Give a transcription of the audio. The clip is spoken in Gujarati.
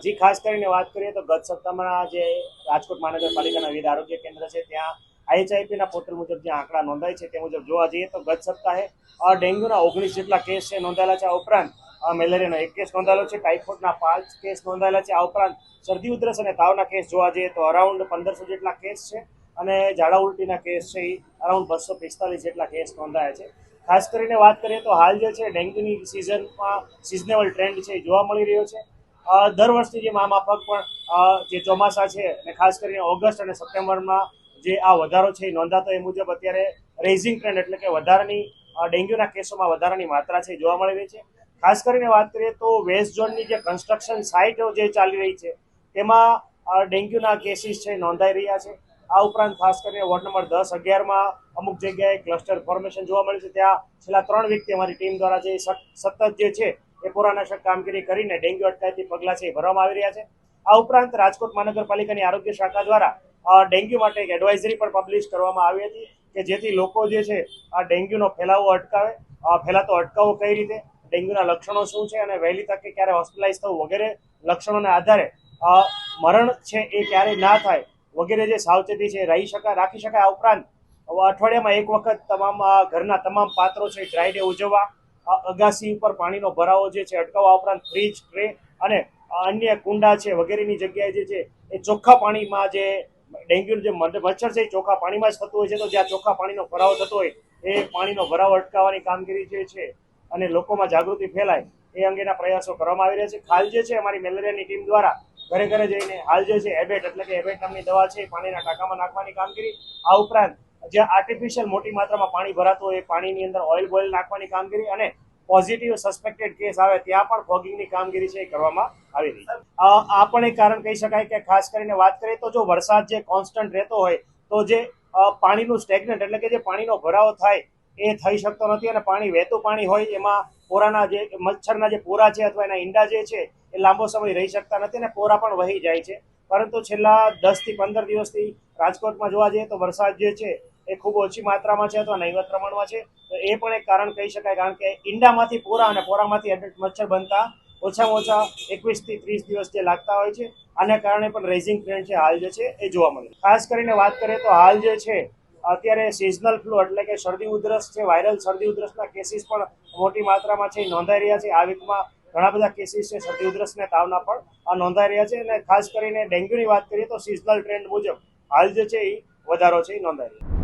जी खास કરીને વાત કરીએ તો ગત સપ્તાહમાં જે રાજકોટ મહાનગરપાલિકાના વિવિધ આરોગ્ય કેન્દ્ર છે ત્યાં આઈએચઆઈપીના પોર્ટલ મુજબ જે આંકડા નોંધાય છે તે મુજબ જોવા જઈએ તો ગત સપ્તાહે ડેન્ગ્યુના 19 જેટલા કેસ છે નોંધાયેલા છે। આ ઉપરાંત મેલેરિયાનો 1 કેસ નોંધાયેલો છે, ટાઇફોઇડના 5 કેસ નોંધાયેલા છે। આ ઉપરાંત શરદી ઉધરસ અને તાવના કેસ જોવા જઈએ તો અરાઉન્ડ 1500 જેટલા કેસ છે અને ઝાડા ઉલટીના કેસ છે એ અરાઉન્ડ 245 જેટલા કેસ નોંધાયા છે। ખાસ કરીને વાત કરીએ તો હાલ જે છે ડેન્ગ્યુની સિઝનમાં સિઝનેબલ ટ્રેન્ડ છે એ જોવા મળી રહ્યો છે। દર વર્ષની જેમ આ માફક પણ જે ચોમાસા છે અને ખાસ કરીને ઓગસ્ટ અને સપ્ટેમ્બરમાં જે આ વધારો છે એ નોંધાતો એ મુજબ અત્યારે રેઇઝિંગ ટ્રેન્ડ એટલે કે વધારાની ડેન્ગ્યુના કેસોમાં વધારાની માત્રા છે જોવા મળી રહી છે। ખાસ કરીને વાત કરીએ તો વેસ્ટ ઝોનની જે કન્સ્ટ્રક્શન સાઇટો જે ચાલી રહી છે તેમાં ડેન્ગ્યુના કેસીસ છે નોંધાઈ રહ્યા છે। આ ઉપરાંત ખાસ કરીને વોર્ડ નંબર 10, 11માં અમુક જગ્યાએ ક્લસ્ટર ફોર્મેશન જોવા મળ્યું છે। ત્યાં છેલ્લા 3 વીકથી અમારી ટીમ દ્વારા જે સતત જે છે એ પોરાનાશક કામગીરી કરીને ડેન્ગ્યુ અટકાયતી પગલાં છે એ ભરવામાં આવી રહ્યા છે। આ ઉપરાંત રાજકોટ મહાનગરપાલિકાની આરોગ્ય શાખા દ્વારા ડેન્ગ્યુ માટે એક એડવાઇઝરી પણ પબ્લિશ કરવામાં આવી હતી કે જેથી લોકો જે છે આ ડેન્ગ્યુનો ફેલાવો અટકાવે, ફેલાતો અટકાવવો કઈ રીતે, ડેન્ગ્યુના લક્ષણો શું છે અને વહેલી તકે ક્યારે હોસ્પિટલાઇઝ થવું વગેરે લક્ષણોના આધારે મરણ છે એ ક્યારેય ના થાય વગેરે જે સાવચેતી છે રાખી શકાય। આ ઉપરાંત અઠવાડિયામાં એક વખત તમામ ઘરના તમામ પાત્રો છે ડ્રાય ડે ઉજવવા, અગાસી ઉપર પાણીનો ભરાવો જે છે અટકાવવા, ઉપરાંત ફ્રીજ, ટ્રે અને અન્ય કુંડા છે વગેરેની જગ્યાએ જે છે એ ચોખ્ખા પાણીમાં જે ડેન્ગ્યુ જે મચ્છર છે એ ચોખ્ખા પાણીમાં જ થતું હોય છે, તો જ્યાં ચોખ્ખા પાણીનો ભરાવો થતો હોય એ પાણીનો ભરાવો અટકાવવાની કામગીરી જે છે અને લોકોમાં જાગૃતિ ફેલાય એ અંગેના પ્રયાસો કરવામાં આવી રહ્યા છે। હાલ જે છે અમારી મેલેરિયાની ટીમ દ્વારા ઘરે ઘરે જઈને હાલ જે છે એબેટ એટલે કે એબેટ નામની દવા છે પાણીના ટાંકામાં નાખવાની કામગીરી, આ ઉપરાંત જ્યાં આર્ટિફિશિયલ મોટી માત્રામાં પાણી ભરાતું હોય એ પાણીની અંદર ઓઇલ બોઇલ નાખવાની કામગીરી અને પોઝિટિવ સસ્પેક્ટેડ કેસ આવે ત્યાં પણ ફોગિંગની કામગીરી છે એ કરવામાં આવી રહી છે। આ પણ એક કારણ કહી શકાય કે ખાસ કરીને વાત કરીએ તો જો વરસાદ જે કોન્સ્ટન્ટ રહેતો હોય તો જે પાણીનું સ્ટેગ્નન્ટ એટલે કે જે પાણીનો ભરાવો થાય એ થઈ શકતો નથી અને પાણી વહેતું પાણી હોય એમાં પોરાના જે મચ્છરના જે પોરા છે અથવા એના ઈંડા જે છે એ લાંબો સમય રહી શકતા નથી અને પોરા પણ વહી જાય છે। પરંતુ છેલ્લા 10 થી 15 દિવસથી રાજકોટમાં જોવા જઈએ તો વરસાદ જે છે એ ખૂબ ઓછી માત્રામાં છે અથવા નહીવત પ્રમાણમાં છે, તો એ પણ એક કારણ કહી શકાય કારણ કે ઈંડામાંથી પોરા અને પોરામાંથી એડલ્ટ મચ્છર બનતા ઓછામાં ઓછા 21 થી 30 દિવસ જે લાગતા હોય છે। આને કારણે પણ રેઇઝિંગ ટ્રેન્ડ છે હાલ જે છે એ જોવા મળે। ખાસ કરીને વાત કરીએ તો હાલ જે છે અત્યારે સિઝનલ ફ્લૂ એટલે કે શરદી ઉધરસ છે, વાયરલ શરદી ઉધરસના કેસીસ પણ મોટી માત્રામાં છે નોંધાઈ રહ્યા છે। આ વીકમાં ઘણા બધા કેસીસ છે શરદી ઉધરસ અને તાવના પણ નોંધાઈ રહ્યા છે અને ખાસ કરીને ડેન્ગ્યુની વાત કરીએ તો સિઝનલ ટ્રેન્ડ મુજબ હાલ જે છે એ વધારો છે એ નોંધાઈ રહ્યો છે।